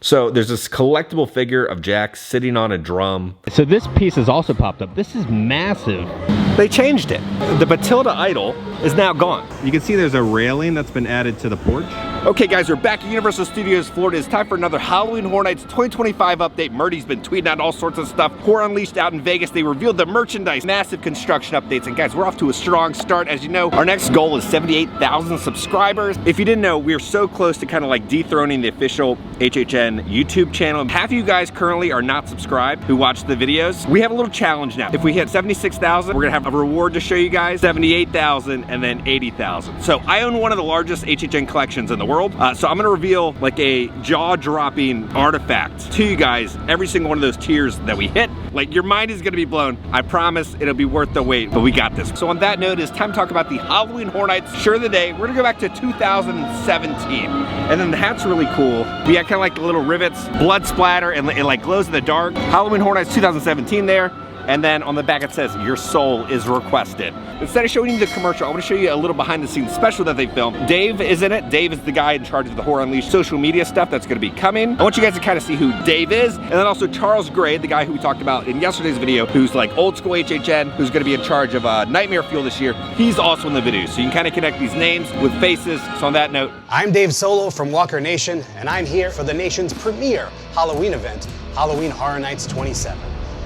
So there's this collectible figure of Jack sitting on a drum. So this piece has also popped up. This is massive. They changed it. The Matilda idol is now gone. You can see there's a railing that's been added to the porch. Okay guys, we're back at Universal Studios Florida. It's time for another Halloween Horror Nights 2025 update. Murdy's been tweeting out all sorts of stuff. Horror Unleashed out in Vegas. They revealed the merchandise, massive construction updates. And guys, we're off to a strong start. As you know, our next goal is 78,000 subscribers. If you didn't know, we're so close to kind of like dethroning the official HHN YouTube channel. Half of you guys currently are not subscribed who watch the videos. We have a little challenge now. If we hit 76,000, we're gonna have a reward to show you guys, 78,000 and then 80,000. So I own one of the largest HHN collections in the world. So I'm gonna reveal like a jaw-dropping artifact to you guys, every single one of those tiers that we hit. Like your mind is gonna be blown. I promise it'll be worth the wait, but we got this. So on that note, it's time to talk about the Halloween Horror Nights Shirt of the Day. We're gonna go back to 2017. And then the hat's really cool. We had kind of like the little rivets, blood splatter, and it like glows in the dark. Halloween Horror Nights 2017 there. And then on the back it says, your soul is requested. Instead of showing you the commercial, I want to show you a little behind the scenes special that they filmed. Dave is in it. Dave is the guy in charge of the Horror Unleashed social media stuff that's going to be coming. I want you guys to kind of see who Dave is. And then also Charles Gray, the guy who we talked about in yesterday's video, who's like old school HHN, who's going to be in charge of Nightmare Fuel this year. He's also in the video. So you can kind of connect these names with faces. So on that note, I'm Dave Solo from Walker Nation, and I'm here for the nation's premier Halloween event, Halloween Horror Nights 27.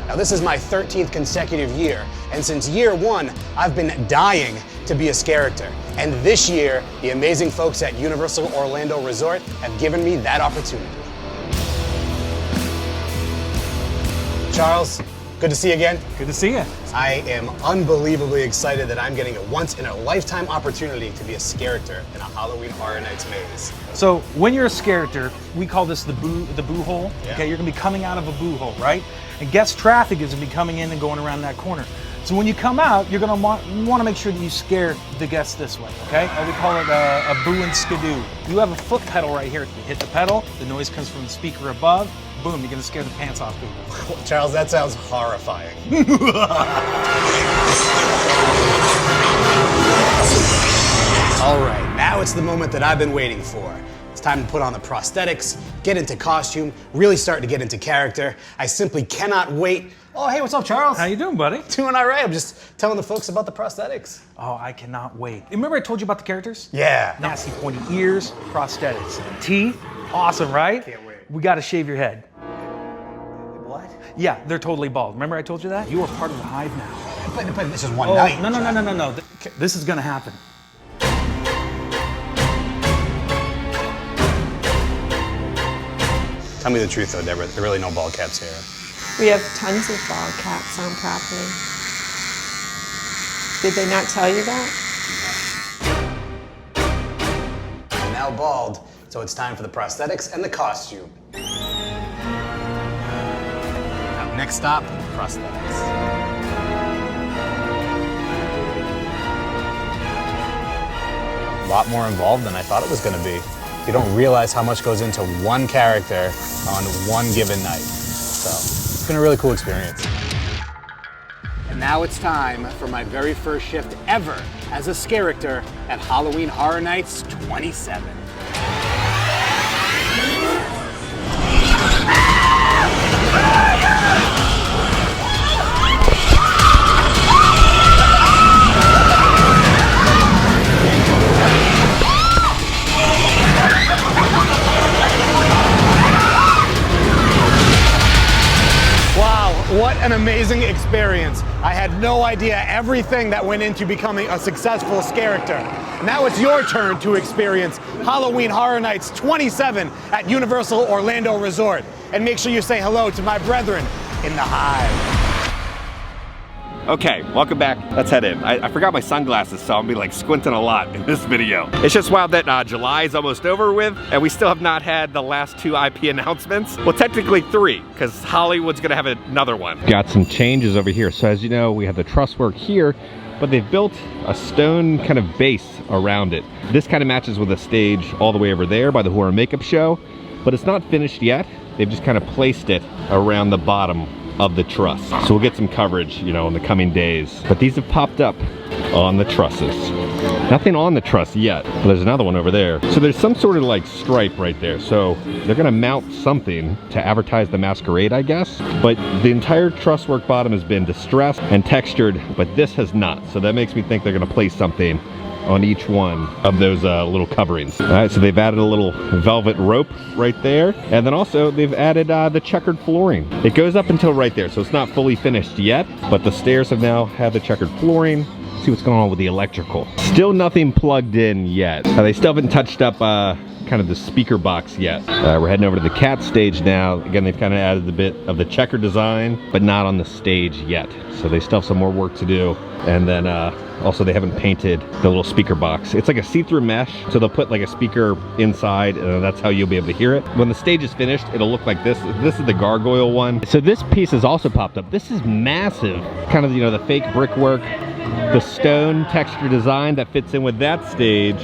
Now this is my 13th consecutive year, and since year one, I've been dying to be a character. And this year, the amazing folks at Universal Orlando Resort have given me that opportunity. Charles, good to see you again. Good to see you. I am unbelievably excited that I'm getting a once-in-a-lifetime opportunity to be a character in a Halloween Horror Nights maze. So when you're a character, we call this the boo hole. Yeah. Okay, you're gonna be coming out of a boo hole, right? And guest traffic is gonna be coming in and going around that corner. So when you come out, you're gonna want to make sure that you scare the guests this way, okay? We call it a boo and skidoo. You have a foot pedal right here. You hit the pedal, the noise comes from the speaker above, boom, you're gonna scare the pants off people. Charles, that sounds horrifying. All right, now it's the moment that I've been waiting for. It's time to put on the prosthetics, get into costume, really start to get into character. I simply cannot wait. Oh, hey, what's up, Charles? How you doing, buddy? Doing all right. I'm just telling the folks about the prosthetics. Oh, I cannot wait. Remember I told you about the characters? Yeah. Nasty pointy ears, prosthetics. Teeth, awesome, right? Can't wait. We gotta shave your head. What? Yeah, they're totally bald. Remember I told you that? You are part of the hive now. But this is one night. No. This is gonna happen. Tell me the truth, though, Deborah. There are really no bald caps here. We have tons of bald caps on property. Did they not tell you that? I'm now bald, so it's time for the prosthetics and the costume. Now, next stop, prosthetics. A lot more involved than I thought it was going to be. You don't realize how much goes into one character on one given night. So it's been a really cool experience. And now it's time for my very first shift ever as a character at Halloween Horror Nights 27. What an amazing experience. I had no idea everything that went into becoming a successful character. Now it's your turn to experience Halloween Horror Nights 27 at Universal Orlando Resort. And make sure you say hello to my brethren in the hive. okay, welcome back. Let's head in. I forgot my sunglasses, so I'll be like squinting a lot in this video. It's just wild that July is almost over with, and we still have not had the last 2 IP announcements. Well, technically 3, because Hollywood's gonna have another one. Got some changes over here. So as you know, we have the truss work here, but they've built a stone kind of base around it. This kind of matches with a stage all the way over there by the horror makeup show, but it's not finished yet. They've just kind of placed it around the bottom of the truss. So we'll get some coverage, you know, in the coming days. But these have popped up on the trusses. Nothing on the truss yet, but there's another one over there. So there's some sort of like stripe right there. So they're gonna mount something to advertise the masquerade, I guess. But the entire truss work bottom has been distressed and textured, but this has not. So that makes me think they're gonna place something on each one of those little coverings. All right, so they've added a little velvet rope right there. And then also they've added the checkered flooring. It goes up until right there, so it's not fully finished yet, but the stairs have now had the checkered flooring. See what's going on with the electrical. Still nothing plugged in yet. They still haven't touched up kind of the speaker box yet. We're heading over to the cat stage now. Again, they've kind of added a bit of the checker design, but not on the stage yet. So they still have some more work to do. And then also they haven't painted the little speaker box. It's like a see-through mesh, so they'll put like a speaker inside, and that's how you'll be able to hear it. When the stage is finished, it'll look like this. This is the gargoyle one. So this piece has also popped up. This is massive. Kind of, you know, the fake brickwork, the stone texture design that fits in with that stage.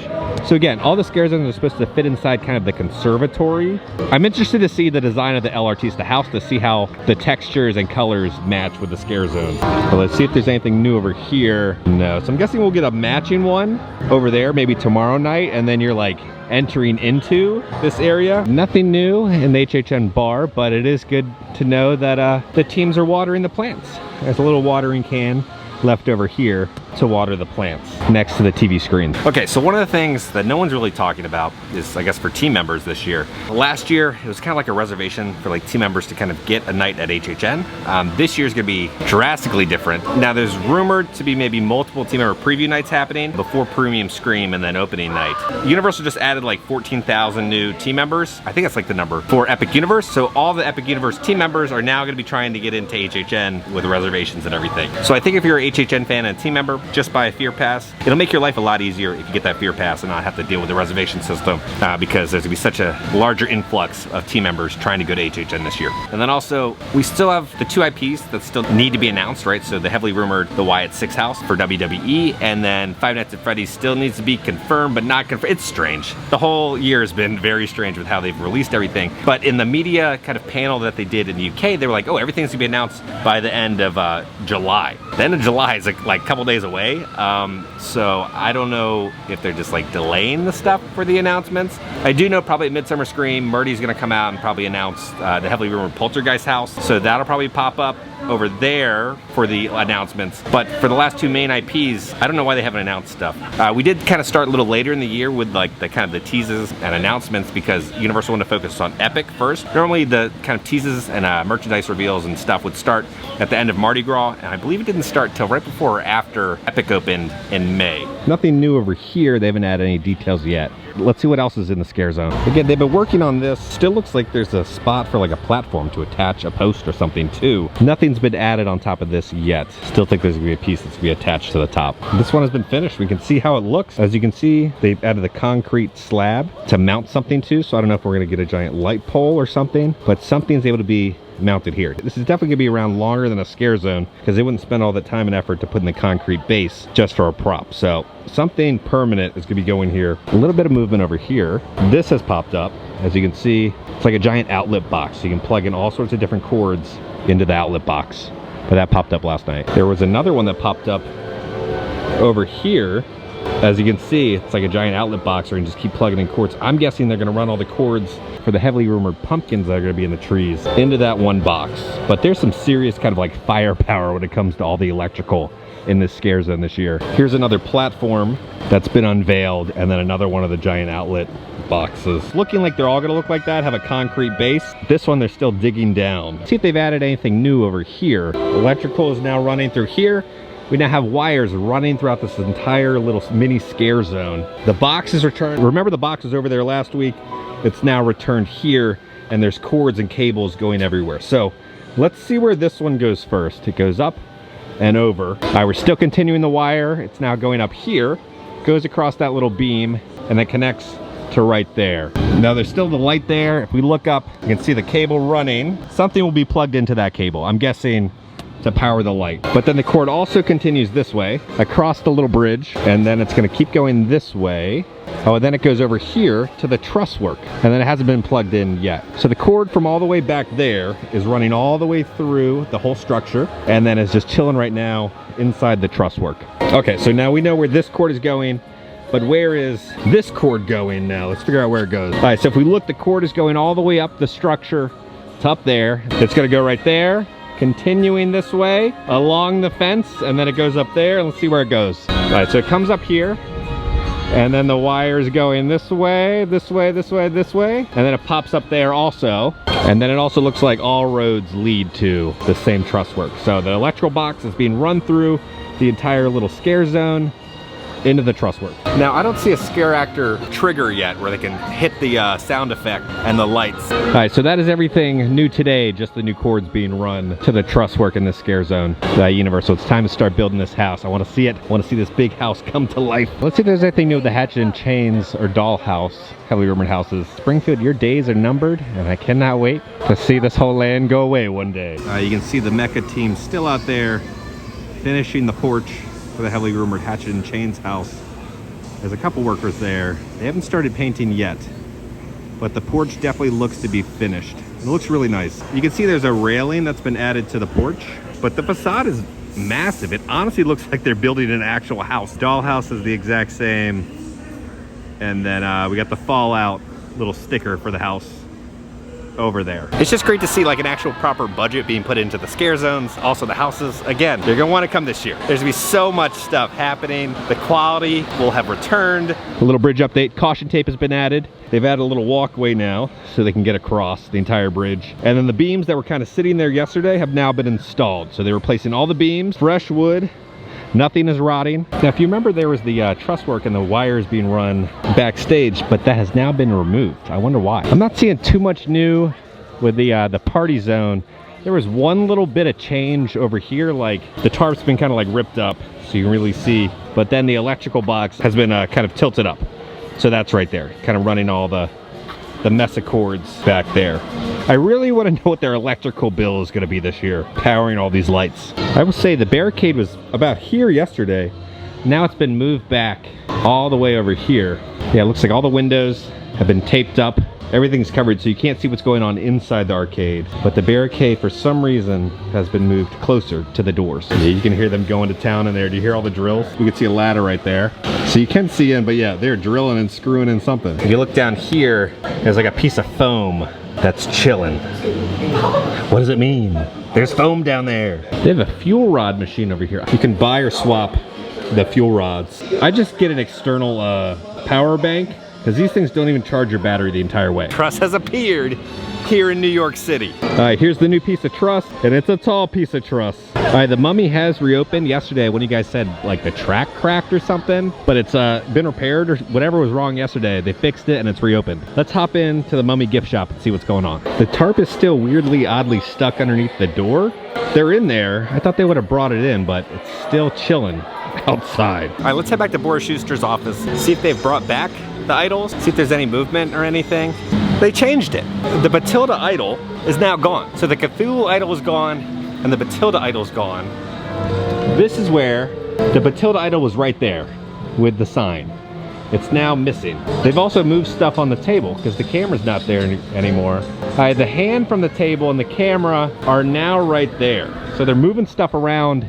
So again, all the scare zones are supposed to fit inside kind of the conservatory. I'm interested to see the design of the LRTs, the house, to see how the textures and colors match with the scare zone. But let's see if there's anything new over here. No, so I'm guessing we'll get a matching one over there maybe tomorrow night, and then you're like entering into this area. Nothing new in the HHN bar, but it is good to know that the teams are watering the plants. There's a little watering can left over here to water the plants next to the TV screen. Okay, so one of the things that no one's really talking about is, I guess, for team members this year. Last year, it was kind of like a reservation for like team members to kind of get a night at HHN. This year's gonna be drastically different. Now, there's rumored to be maybe multiple team member preview nights happening before Premium Scream and then opening night. Universal just added like 14,000 new team members. I think that's like the number for Epic Universe. So all the Epic Universe team members are now gonna be trying to get into HHN with reservations and everything. So I think if you're a HHN fan and a team member, just buy a Fear Pass. It'll make your life a lot easier if you get that Fear Pass and not have to deal with the reservation system because there's gonna be such a larger influx of team members trying to go to HHN this year. And then also, we still have the 2 IPs that still need to be announced, right? So the heavily rumored The Wyatt Six House for WWE, and then Five Nights at Freddy's still needs to be confirmed, but not confirmed. It's strange. The whole year has been very strange with how they've released everything. But in the media kind of panel that they did in the UK, they were like, oh, everything's gonna be announced by the end of July. The end of July is like a couple days away. So I don't know if they're just like delaying the stuff for the announcements. I do know probably at Midsummer Scream, Murdy's gonna come out and probably announce the heavily rumored Poltergeist house. So that'll probably pop up over there for the announcements. But for the last 2 main IPs, I don't know why they haven't announced stuff. We did kind of start a little later in the year with like the kind of the teases and announcements because Universal wanted to focus on Epic first. Normally the kind of teases and merchandise reveals and stuff would start at the end of Mardi Gras, and I believe it didn't start till right before or after Epic opened in May. Nothing new over here. They haven't added any details yet. Let's see what else is in the scare zone. Again, they've been working on this. Still looks like there's a spot for like a platform to attach a post or something too. Nothing's been added on top of this yet. Still think there's gonna be a piece that's gonna be attached to the top. This one has been finished. We can see how it looks. As you can see, they've added a concrete slab to mount something to. So I don't know if we're gonna get a giant light pole or something, but something's able to be mounted here. This is definitely gonna be around longer than a scare zone because they wouldn't spend all the time and effort to put in the concrete base just for a prop. So something permanent is gonna be going here. A little bit of movement over here. This has popped up. As you can see, it's like a giant outlet box. So you can plug in all sorts of different cords into the outlet box. But that popped up last night. There was another one that popped up over here. As you can see, it's like a giant outlet box where you can just keep plugging in cords. I'm guessing they're gonna run all the cords for the heavily rumored pumpkins that are gonna be in the trees into that one box. But there's some serious kind of like firepower when it comes to all the electrical in this scare zone this year. Here's another platform that's been unveiled, and then another one of the giant outlet boxes. Looking like they're all gonna look like that, have a concrete base. This one, they're still digging down. See if they've added anything new over here. Electrical is now running through here. We now have wires running throughout this entire little mini scare zone. The box is returned. Remember the box was over there last week? It's now returned here, and there's cords and cables going everywhere. So let's see where this one goes first. It goes up and over. We're still continuing the wire. It's now going up here, goes across that little beam, and then connects to right there. Now there's still the light there. If we look up, you can see the cable running. Something will be plugged into that cable. I'm guessing to power the light. But then the cord also continues this way, across the little bridge, and then it's gonna keep going this way. Oh, and then it goes over here to the truss work, and then it hasn't been plugged in yet. So the cord from all the way back there is running all the way through the whole structure, and then is just chilling right now inside the truss work. Okay, so now we know where this cord is going, but where is this cord going now? Let's figure out where it goes. All right, so if we look, the cord is going all the way up the structure. It's up there. It's gonna go right there, continuing this way along the fence, and then it goes up there. Let's see where it goes. All right, so it comes up here, and then the wire is going this way, this way, this way, this way, and then it pops up there also. And then it also looks like all roads lead to the same truss work. So the electrical box is being run through the entire little scare zone into the truss work. Now, I don't see a scare actor trigger yet where they can hit the sound effect and the lights. All right, so that is everything new today, just the new cords being run to the truss work in this scare zone universe. So it's time to start building this house. I want to see it. I want to see this big house come to life. Let's see if there's anything new with the Hatchet and Chains or Dollhouse, heavily rumored houses. Springfield, your days are numbered, and I cannot wait to see this whole land go away one day. You can see the Mecca team still out there finishing the porch for the heavily rumored Hatchet and Chains house. There's a couple workers there. They haven't started painting yet, but the porch definitely looks to be finished. It looks really nice. You can see there's a railing that's been added to the porch, but the facade is massive. It honestly looks like they're building an actual house. Dollhouse is the exact same. And then we got the Fallout little sticker for the house over there. It's just great to see like an actual proper budget being put into the scare zones. Also the houses, again, you're gonna wanna come this year. There's gonna be so much stuff happening. The quality will have returned. A little bridge update, caution tape has been added. They've added a little walkway now so they can get across the entire bridge. And then the beams that were kind of sitting there yesterday have now been installed. So they're replacing all the beams, fresh wood. Nothing is rotting. Now, if you remember, there was the truss work and the wires being run backstage, but that has now been removed. I wonder why. I'm not seeing too much new with the party zone. There was one little bit of change over here, like the tarp's been kind of like ripped up, so you can really see. But then the electrical box has been kind of tilted up. So that's right there, kind of running all the mess of cords back there. I really want to know what their electrical bill is going to be this year, powering all these lights. I will say the barricade was about here yesterday. Now it's been moved back all the way over here. Yeah, it looks like all the windows have been taped up. Everything's covered, so you can't see what's going on inside the arcade. But the barricade, for some reason, has been moved closer to the doors. Yeah, you can hear them going to town in there. Do you hear all the drills? You can see a ladder right there. So you can see in, but yeah, they're drilling and screwing in something. If you look down here, there's like a piece of foam that's chilling. What does it mean? There's foam down there. They have a fuel rod machine over here. You can buy or swap the fuel rods. I just get an external power bank, because these things don't even charge your battery the entire way. Truss has appeared here in New York City. All right, here's the new piece of truss, and it's a tall piece of truss. All right, the Mummy has reopened. Yesterday, when you guys said like the track cracked or something, but it's been repaired or whatever was wrong yesterday. They fixed it and it's reopened. Let's hop into the Mummy gift shop and see what's going on. The tarp is still weirdly, oddly stuck underneath the door. They're in there. I thought they would have brought it in, but it's still chilling outside. All right, let's head back to Boris Schuster's office, see if they've brought back the idols, see if there's any movement or anything. They changed it. The Batilda idol is now gone. So the Cthulhu idol is gone and the Batilda idol is gone. This is where the Batilda idol was, right there with the sign. It's now missing. They've also moved stuff on the table because the camera's not there anymore. The hand from the table and the camera are now right there. So they're moving stuff around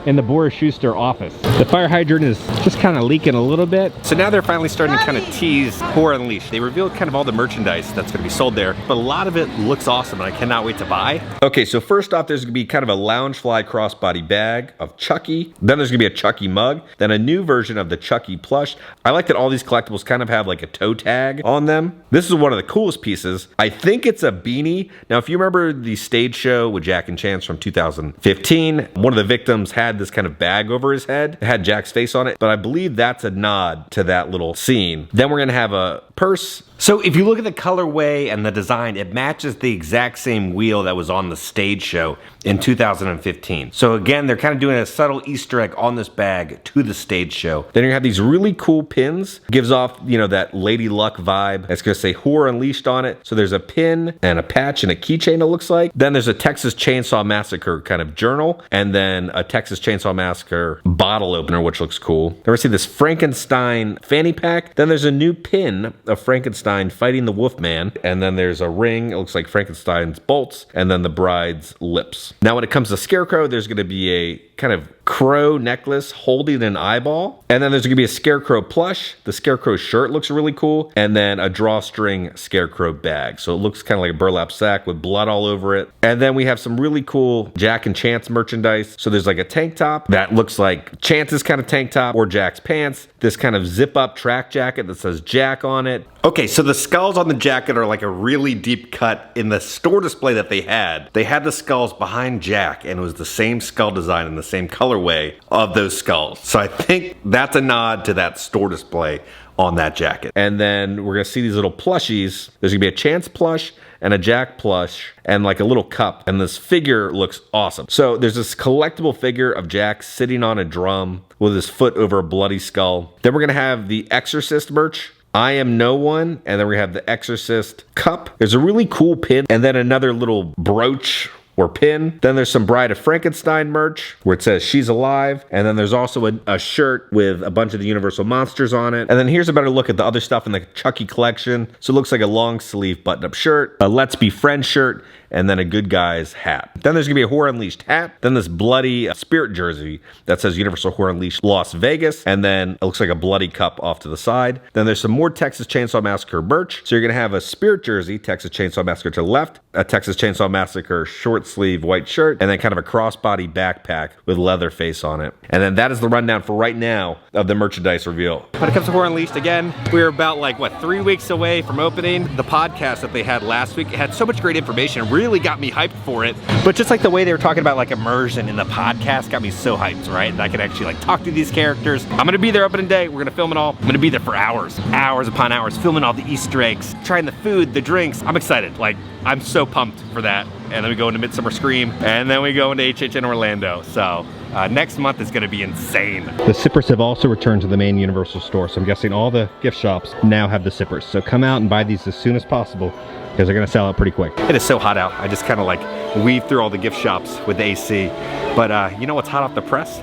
in the Boris Schuster office. The fire hydrant is just kind of leaking a little bit. So now they're finally starting to kind of tease Horror Unleashed. They revealed kind of all the merchandise that's gonna be sold there, but a lot of it looks awesome and I cannot wait to buy. Okay, so first off, there's gonna be kind of a Loungefly crossbody bag of Chucky. Then there's gonna be a Chucky mug, then a new version of the Chucky plush. I like that all these collectibles kind of have like a toe tag on them. This is one of the coolest pieces. I think it's a beanie. Now, if you remember the stage show with Jack and Chance from 2015, one of the victims had this kind of bag over his head. It had Jack's face on it, but I believe that's a nod to that little scene. Then we're gonna have a purse. So if you look at the colorway and the design, it matches the exact same wheel that was on the stage show in 2015. So again, they're kind of doing a subtle Easter egg on this bag to the stage show. Then you have these really cool pins. Gives off, you know, that Lady Luck vibe. It's gonna say Horror Unleashed on it. So there's a pin and a patch and a keychain, it looks like. Then there's a Texas Chainsaw Massacre kind of journal, and then a Texas Chainsaw Massacre bottle opener, which looks cool. Then we see this Frankenstein fanny pack. Then there's a new pin of Frankenstein fighting the Wolfman, and then there's a ring. It looks like Frankenstein's bolts, and then the bride's lips. Now when it comes to Scarecrow, there's going to be a kind of crow necklace holding an eyeball, and then there's going to be a Scarecrow plush. The Scarecrow shirt looks really cool, and then a drawstring Scarecrow bag. So it looks kind of like a burlap sack with blood all over it. And then we have some really cool Jack and Chance merchandise. So there's like a tank top that looks like Chance's kind of tank top or Jack's pants. This kind of zip up track jacket that says Jack on it. Okay, so the skulls on the jacket are like a really deep cut. In the store display that they had the skulls behind Jack, and it was the same skull design and the same colorway of those skulls. So I think that's a nod to that store display on that jacket. And then we're gonna see these little plushies. There's gonna be a Chance plush and a Jack plush and like a little cup, and this figure looks awesome. So there's this collectible figure of Jack sitting on a drum with his foot over a bloody skull. Then we're gonna have the Exorcist merch. I Am No One, and then we have the Exorcist cup. There's a really cool pin, and then another little brooch or pin. Then there's some Bride of Frankenstein merch where it says She's Alive. And then there's also a shirt with a bunch of the Universal monsters on it. And then here's a better look at the other stuff in the Chucky collection. So it looks like a long sleeve button up shirt, a Let's Be Friends shirt, and then a Good Guys hat. Then there's gonna be a Horror Unleashed hat. Then this bloody spirit jersey that says Universal Horror Unleashed Las Vegas. And then it looks like a bloody cup off to the side. Then there's some more Texas Chainsaw Massacre merch. So you're gonna have a spirit jersey, Texas Chainsaw Massacre to the left, a Texas Chainsaw Massacre short sleeve white shirt, and then kind of a crossbody backpack with Leatherface on it. And then that is the rundown for right now of the merchandise reveal. When it comes to Horror Unleashed, again, we're about like, what, 3 weeks away from opening. The podcast that they had last week, it had so much great information, really got me hyped for it. But just like the way they were talking about like immersion in the podcast got me so hyped, right? And I could actually like talk to these characters. I'm gonna be there opening day. We're gonna film it all. I'm gonna be there for hours upon hours, filming all the Easter eggs, trying the food, the drinks. I'm excited. Like, I'm so pumped for that. And then we go into Midsummer Scream, and then we go into HHN Orlando. So next month is gonna be insane. The sippers have also returned to the main Universal store, so I'm guessing all the gift shops now have the sippers. So come out and buy these as soon as possible, because they're gonna sell out pretty quick. It is so hot out. I just kind of like weave through all the gift shops with the AC. But you know what's hot off the press?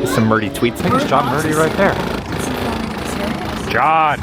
It's some Murdy tweets. I think it's John Murdy right there. John!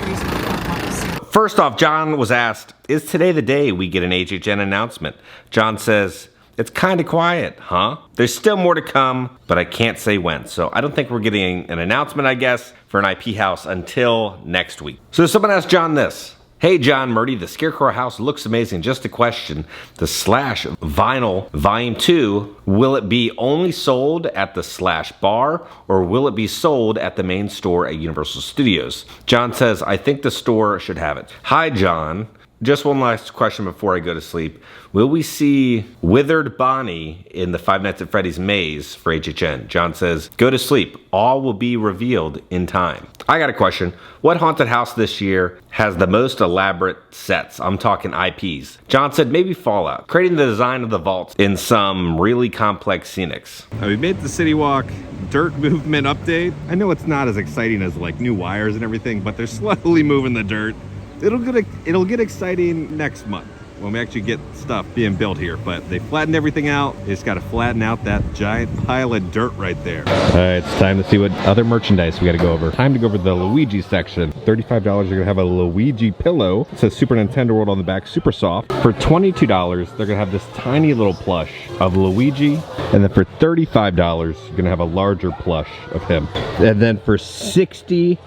First off, John was asked, is today the day we get an HHN announcement? John says, it's kind of quiet, huh? There's still more to come, but I can't say when. So I don't think we're getting an announcement, I guess, for an IP house until next week. So someone asked John this. Hey John Murdy, the Scarecrow house looks amazing. Just a question, the Slash Vinyl Volume 2, will it be only sold at the Slash bar, or will it be sold at the main store at Universal Studios? John says, I think the store should have it. Hi John, just one last question before I go to sleep. Will we see Withered Bonnie in the Five Nights at Freddy's maze for HHN? John says, go to sleep. All will be revealed in time. I got a question. What haunted house this year has the most elaborate sets? I'm talking IPs. John said maybe Fallout, creating the design of the vaults in some really complex scenics. We made the CityWalk dirt movement update. I know it's not as exciting as like new wires and everything, but they're slowly moving the dirt. It'll get exciting next month when we actually get stuff being built here, but they flattened everything out. They just got to flatten out that giant pile of dirt right there. All right, it's time to see what other merchandise we got to go over. Time to go over the Luigi section. $35, you're gonna have a Luigi pillow. It says Super Nintendo World on the back, super soft. For $22, they're gonna have this tiny little plush of Luigi. And then for $35, you're gonna have a larger plush of him. And then for $63,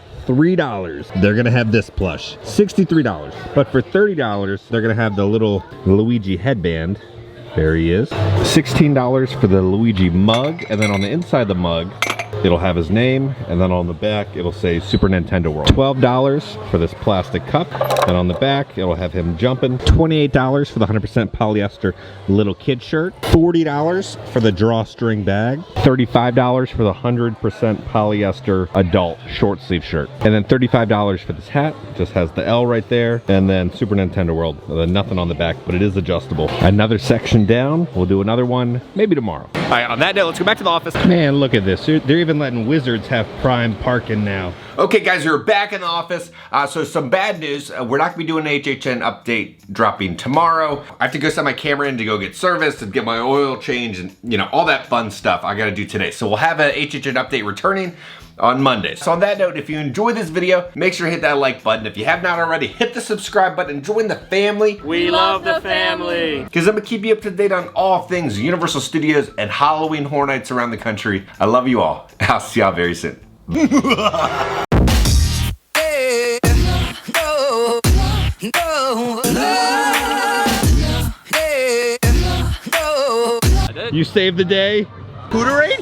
they're gonna have this plush. $63. But for $30, they're gonna have the little Luigi headband. There he is. $16 for the Luigi mug, and then on the inside of the mug, It'll have his name, and then on the back, it'll say Super Nintendo World. $12 for this plastic cup. And on the back, it'll have him jumping. $28 for the 100% polyester little kid shirt. $40 for the drawstring bag. $35 for the 100% polyester adult short sleeve shirt. And then $35 for this hat. Just has the L right there. And then Super Nintendo World. Nothing on the back, but it is adjustable. Another section down. We'll do another one maybe tomorrow. All right, on that note, let's go back to the office. Man, look at this. They're even letting Wizards have prime parking now. Okay, guys, we're back in the office. So some bad news. We're not gonna be doing an HHN update dropping tomorrow. I have to go send my camera in to go get serviced and get my oil changed and, you know, all that fun stuff I gotta do today. So we'll have an HHN update returning on Monday. So on that note, if you enjoyed this video, make sure to hit that like button. If you have not already, hit the subscribe button and join the family. We love the family. Because I'm gonna keep you up to date on all things Universal Studios and Halloween Horror Nights around the country. I love you all. I'll see y'all very soon. You saved the day. Hooterade?